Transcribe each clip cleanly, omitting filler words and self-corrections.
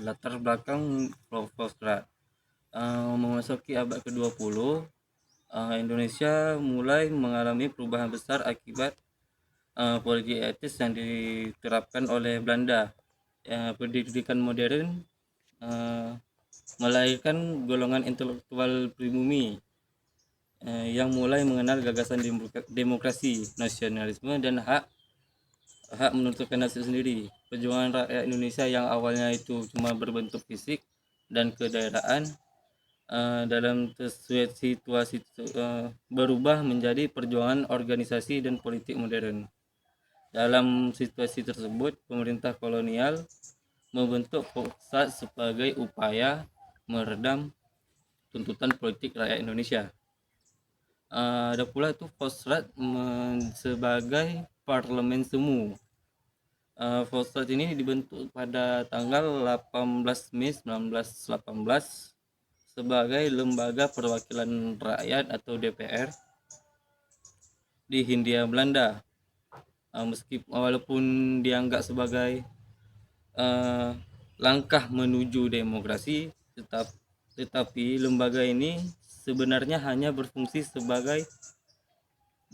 latar belakang Volkswagen. Memasuki abad ke-20, Indonesia mulai mengalami perubahan besar akibat politik etis yang diterapkan oleh Belanda. Pendidikan modern melahirkan golongan intelektual pribumi yang mulai mengenal gagasan demokrasi, nasionalisme, dan hak menentukan nasib sendiri. Perjuangan rakyat Indonesia yang awalnya itu cuma berbentuk fisik dan kedaerahan dalam situasi berubah menjadi perjuangan organisasi dan politik modern. Dalam situasi tersebut, pemerintah kolonial membentuk Polsat sebagai upaya meredam tuntutan politik rakyat Indonesia. Ada pula itu Polsat sebagai parlemen semu. Polsat ini dibentuk pada tanggal 18 Mei 1918 sebagai lembaga perwakilan rakyat atau DPR di Hindia Belanda. Walaupun dianggap sebagai langkah menuju demokrasi, tetapi lembaga ini sebenarnya hanya berfungsi sebagai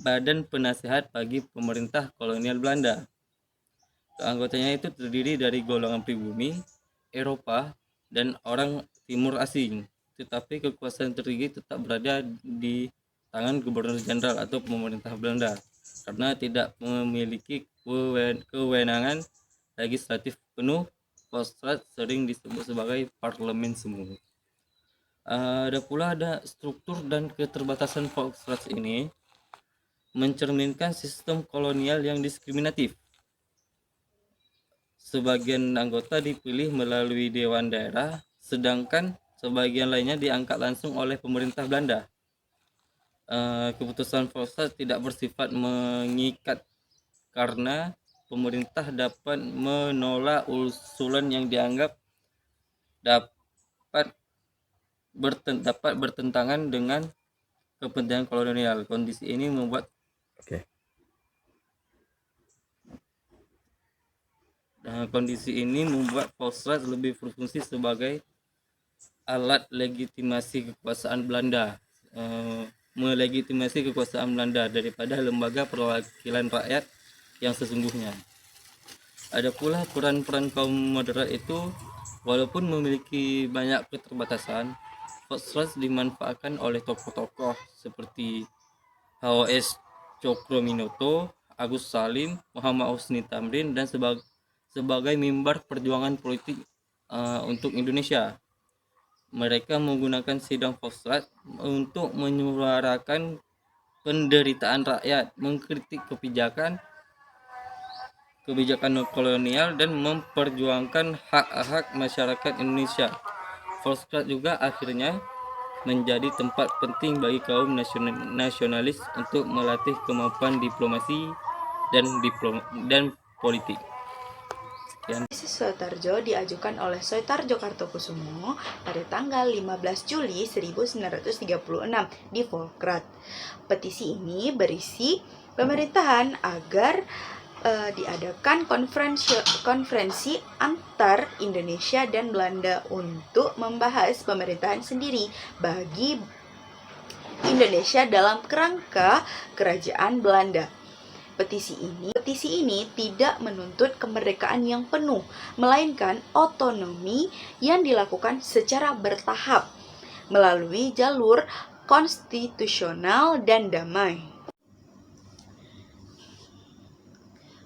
badan penasehat bagi pemerintah kolonial Belanda. Anggotanya itu terdiri dari golongan pribumi, Eropa, dan orang timur asing. Tetapi kekuasaan tertinggi tetap berada di tangan gubernur jenderal atau pemerintah Belanda karena tidak memiliki kewenangan legislatif penuh. Polsat sering disebut sebagai parlemen semu. Ada struktur dan keterbatasan Polsat ini mencerminkan sistem kolonial yang diskriminatif. Sebagian anggota dipilih melalui dewan daerah, sedangkan sebagian lainnya diangkat langsung oleh pemerintah Belanda. Keputusan Polsat tidak bersifat mengikat karena pemerintah dapat menolak usulan yang dianggap dapat bertentangan dengan kepentingan kolonial. Kondisi ini membuat Polsat lebih berfungsi sebagai alat legitimasi kekuasaan Belanda, melegitimasi kekuasaan Belanda daripada lembaga perwakilan rakyat yang sesungguhnya. Ada pula peran-peran kaum moderat itu, walaupun memiliki banyak keterbatasan, Polsat dimanfaatkan oleh tokoh-tokoh seperti H.O.S. Cokroaminoto, Agus Salim, Muhammad Husni Tamrin, dan sebagai mimbar perjuangan politik untuk Indonesia. Mereka menggunakan sidang Polsat untuk menyuarakan penderitaan rakyat, mengkritik kebijakan kolonial, dan memperjuangkan hak-hak masyarakat Indonesia. Polsat juga akhirnya menjadi tempat penting bagi kaum nasionalis untuk melatih kemampuan diplomasi dan politik. Petisi Soetarjo diajukan oleh Soetarjo Kartokusumo pada tanggal 15 Juli 1936 di Volkrat. Petisi ini berisi pemerintahan agar diadakan konferensi antar Indonesia dan Belanda untuk membahas pemerintahan sendiri bagi Indonesia dalam kerangka kerajaan Belanda. Petisi ini tidak menuntut kemerdekaan yang penuh, melainkan otonomi yang dilakukan secara bertahap melalui jalur konstitusional dan damai.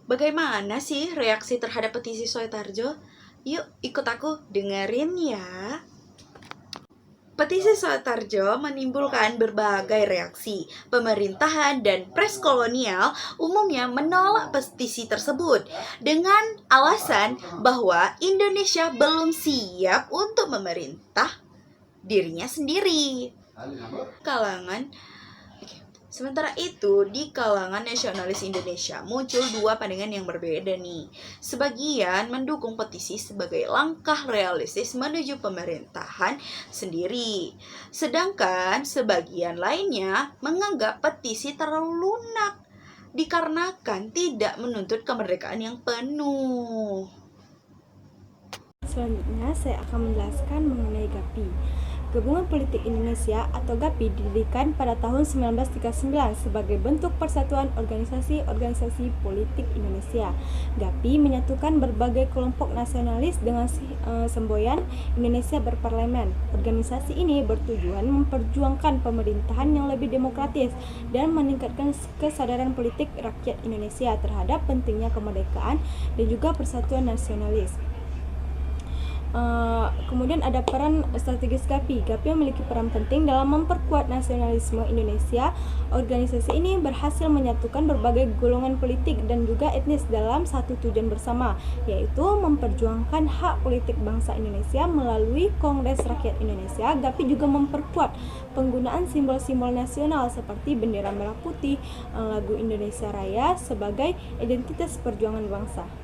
Bagaimana sih reaksi terhadap petisi Soetarjo? Yuk ikut aku dengerin ya. Petisi Soetarjo menimbulkan berbagai reaksi. Pemerintahan dan pres kolonial umumnya menolak petisi tersebut dengan alasan bahwa Indonesia belum siap untuk memerintah dirinya sendiri. Sementara itu, di kalangan nasionalis Indonesia muncul dua pandangan yang berbeda nih. Sebagian mendukung petisi sebagai langkah realistis menuju pemerintahan sendiri. Sedangkan sebagian lainnya menganggap petisi terlalu lunak dikarenakan tidak menuntut kemerdekaan yang penuh. Selanjutnya saya akan menjelaskan mengenai GAPI. Gabungan Politik Indonesia atau GAPI didirikan pada tahun 1939 sebagai bentuk persatuan organisasi-organisasi politik Indonesia. GAPI menyatukan berbagai kelompok nasionalis dengan semboyan Indonesia berparlemen. Organisasi ini bertujuan memperjuangkan pemerintahan yang lebih demokratis dan meningkatkan kesadaran politik rakyat Indonesia terhadap pentingnya kemerdekaan dan juga persatuan nasionalis. Kemudian ada peran strategis GAPI. GAPI memiliki peran penting dalam memperkuat nasionalisme Indonesia. Organisasi ini berhasil menyatukan berbagai golongan politik dan juga etnis dalam satu tujuan bersama, yaitu memperjuangkan hak politik bangsa Indonesia melalui Kongres Rakyat Indonesia. GAPI juga memperkuat penggunaan simbol-simbol nasional seperti bendera merah putih, lagu Indonesia Raya sebagai identitas perjuangan bangsa.